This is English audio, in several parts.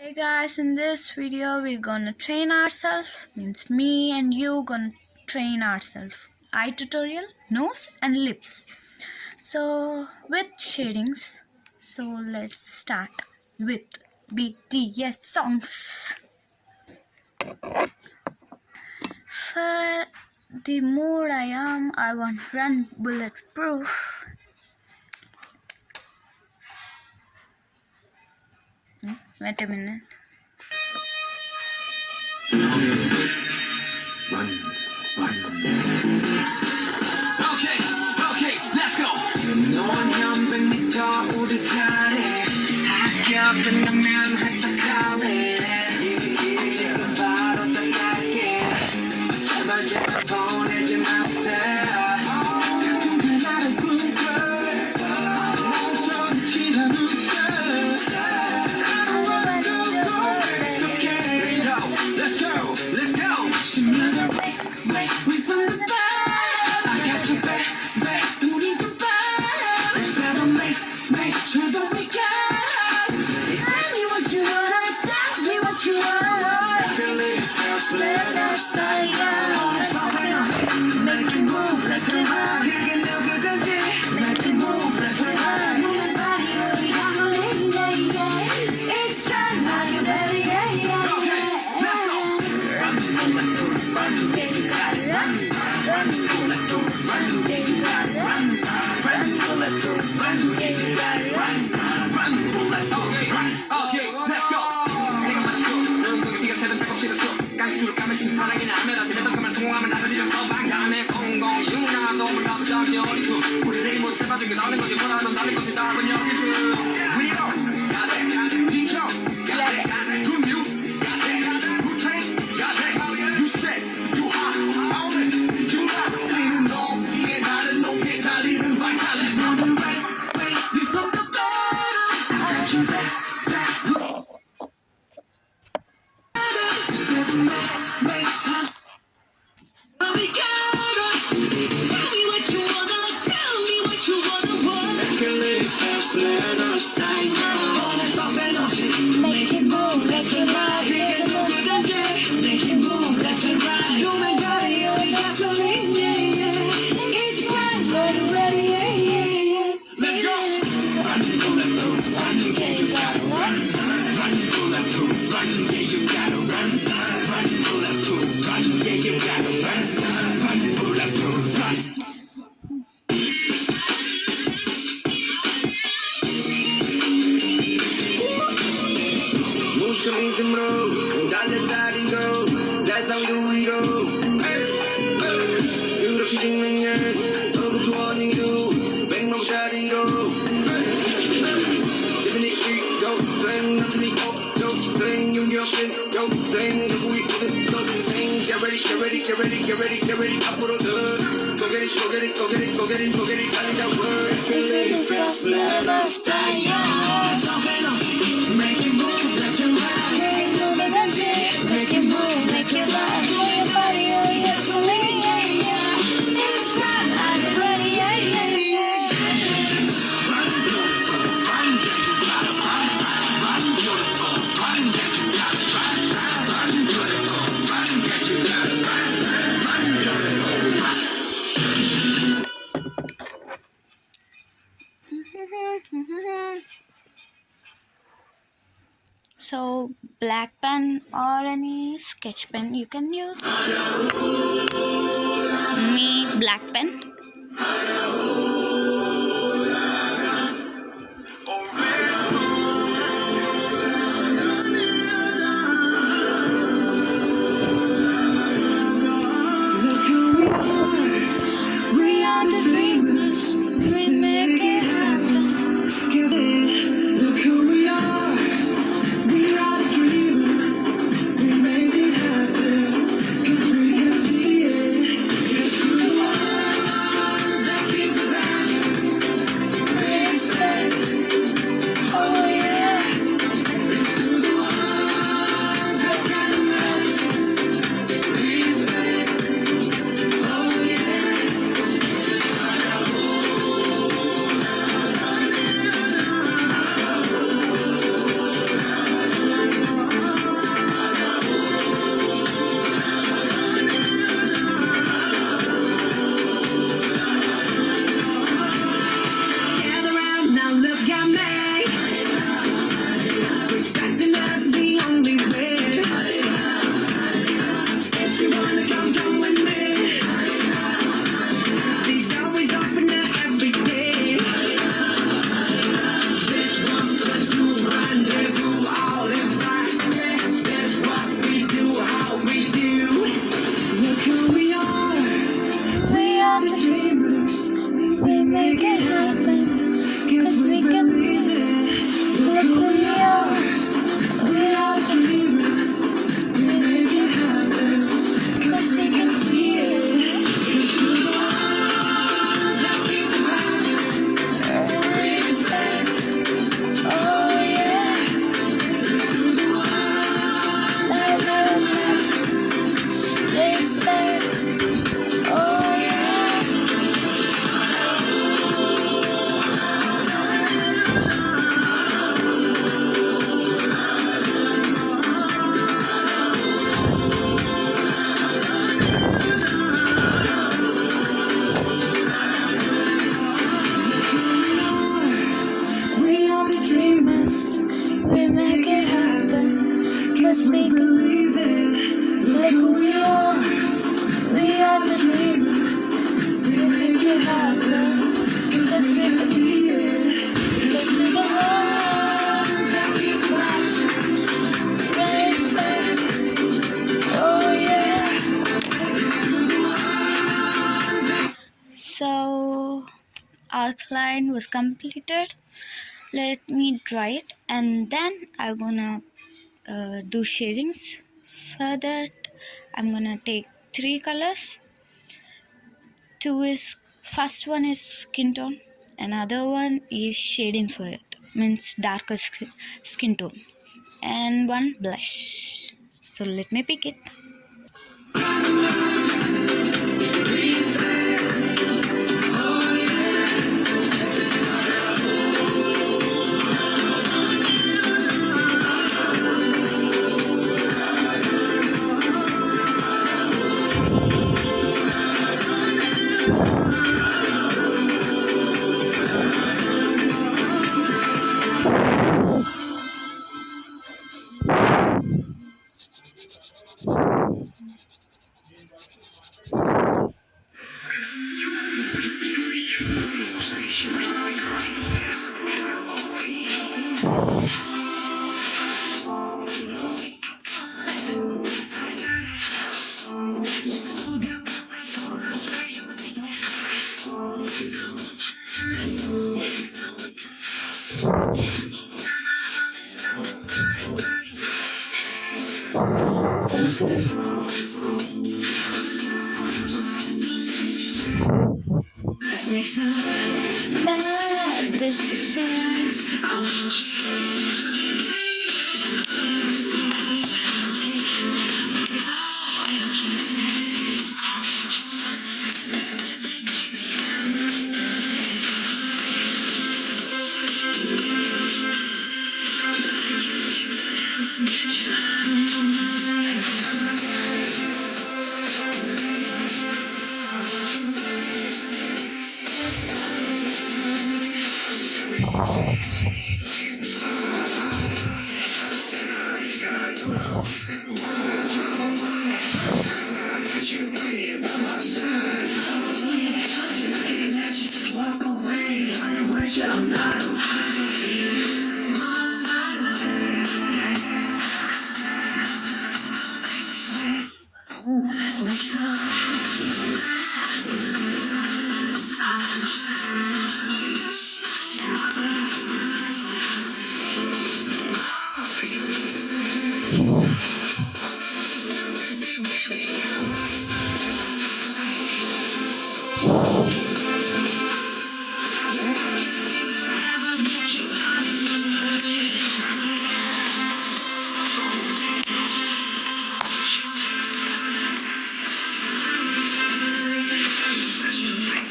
Hey guys, in this video we're gonna train ourselves, means me and you gonna train ourselves. Eye tutorial, nose and lips. So with shadings, so let's start with BTS songs. For the mood I want run bulletproof. Wait a minute. Run. Okay, let's go. 넌 현빈부터 우리 잘해. 학교 끝나면 회사 갈래. 지금 바로 떠날게. 제발 보내지 마세요. 나를 꿈꿔. 멈춰지라 눈떠. Let's go. 신나게 we from the bottom. I got your back, 우리도 bottom. Let's never make sure that we got. Tell me what you wanna, tell me what you wanna. Feel it fast, let us start. Make it move, let it run. 이게 누구든지 make it move, let it run. Moving body, we gasoline, yeah. It's strong, are you ready? Yeah. Okay, let's go. Run, bulletproof, run, yeah, you got it. Run, bulletproof, run, yeah, you got it. Run, bulletproof, run, yeah, you got it. Run, bulletproof, run. Okay, let's go. 내가 맞춰, 너희들이 네가 새로운 작업실을 써. 깡스투를 까면 신사랑이나 하면 아침에 덕하면 성공하면 나를 잊어서 방감의 성공 이유나 너무 갑자기 어리수 우리들이 못 세봐준 게 나는 거지 뭐라도 나는 거지 답은 여기서 We are, got it, 지켜, got it, good news, got it, good time, got it, you said, you are, own it, you not, 뛰는 너, 뒤에 나는 높게 달리는 발탈레스 너는 wait, you from the bottom, I got you back, look. Make some. Oh, we gotta tell me what you wanna, tell me what you wanna. Make it live fast, let us die now. Make it move, make it ride, make it move, make it move, make it ride. You make body, you gasoline, yeah. It's right, ready, yeah. Let's go. Run, bulletproof, run, yeah, you gotta run. Run, bulletproof, run, yeah, you gotta run. Run, bulletproof, run, yeah, you gotta run. Run, bulletproof, run. Busca mi temor, dale 다리로, that's how we go. 그렇게 증명해, 너무 좋아 니도, 100만짜리로. Living it, we go, train, nothing we go, train, New York, go, train, who we with so train, get ready, 앞으로 go get it, 빨리 잡아. Living it fast, let us die young. Make it move, make it ride. Make it move, make it ride. Move your body, oh yeah, so yeah. It's right, I'm ready, yeah. Run, beautiful, run, yeah, you gotta run, beautiful, run, yeah, you gotta run, beautiful, run, yeah, you gotta run, beautiful, run. So black pen or any sketch pen you can use. Me black pen. We are the dreamers, we make it happen. Look who we are. We are the dreamers. We make it happen. 'Cause we can see it. Yes, we are. promise we make it happen. Cause we can like who we are. We are the dreamers. We make it happen. Cause we believe. Let's see the world. Very passion. Respect. Oh yeah. So outline was completed. Let me dry it and then I'm gonna do shadings. For that I'm gonna take 3 colors. First one is skin tone, another one is shading for it, means darker skin tone, and one blush. So let me pick it.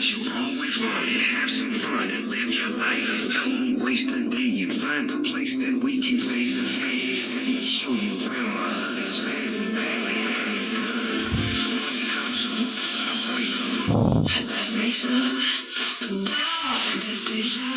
You always want to have some fun and live your life. Don't waste a day and find a place that we can face to face. Let me show you where my love is very, very, very good. Let's make some decisions.